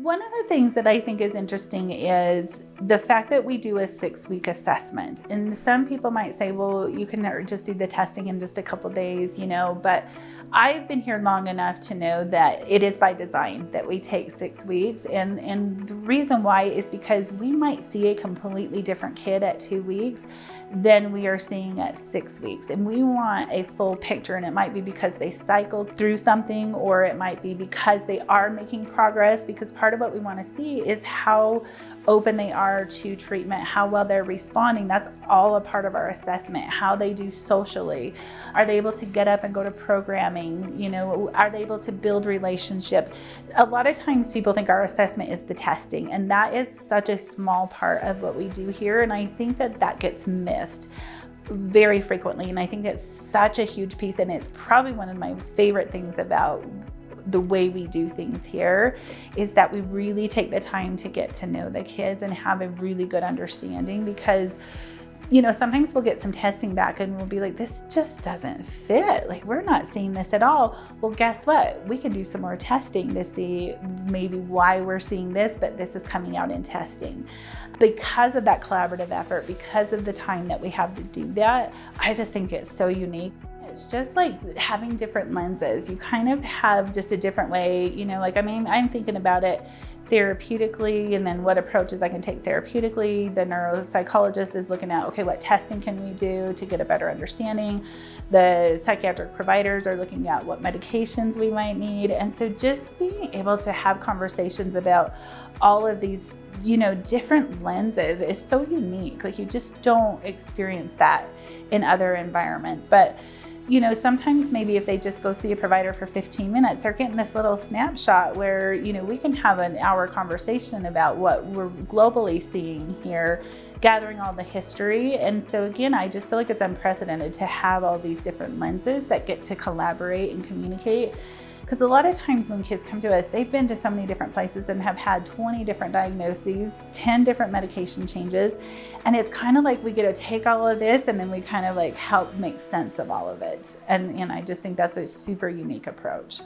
One of the things that I think is interesting is the fact that we do a 6-week assessment. And some people might say, well, you can just do the testing in just a couple days, but I've been here long enough to know that it is by design that we take 6 weeks. And the reason why is because we might see a completely different kid at 2 weeks than we are seeing at 6 weeks. And we want a full picture. And it might be because they cycled through something, or it might be because they are making progress, because part of what we want to see is how open they are to treatment, how well they're responding. That's all a part of our assessment. How they do socially. Are they able to get up and go to programming? Are they able to build relationships? A lot of times people think our assessment is the testing, and that is such a small part of what we do here. And I think that gets missed very frequently. And I think it's such a huge piece, and it's probably one of my favorite things about the way we do things here is that we really take the time to get to know the kids and have a really good understanding, because sometimes we'll get some testing back and we'll be like, this just doesn't fit. Like, we're not seeing this at all. Well, guess what? We can do some more testing to see maybe why we're seeing this, but this is coming out in testing. Because of that collaborative effort, because of the time that we have to do that, I just think it's so unique. It's just like having different lenses. You kind of have just a different way, I'm thinking about it therapeutically, and then what approaches I can take therapeutically. The neuropsychologist is looking at, okay, what testing can we do to get a better understanding? The psychiatric providers are looking at what medications we might need. And so just being able to have conversations about all of these, different lenses is so unique. Like, you just don't experience that in other environments. But sometimes maybe if they just go see a provider for 15 minutes, they're getting this little snapshot where, we can have an hour conversation about what we're globally seeing here, gathering all the history. And so again, I just feel like it's unprecedented to have all these different lenses that get to collaborate and communicate. Because a lot of times when kids come to us, they've been to so many different places and have had 20 different diagnoses, 10 different medication changes. And it's kind of like we get to take all of this and then we kind of like help make sense of all of it. And I just think that's a super unique approach.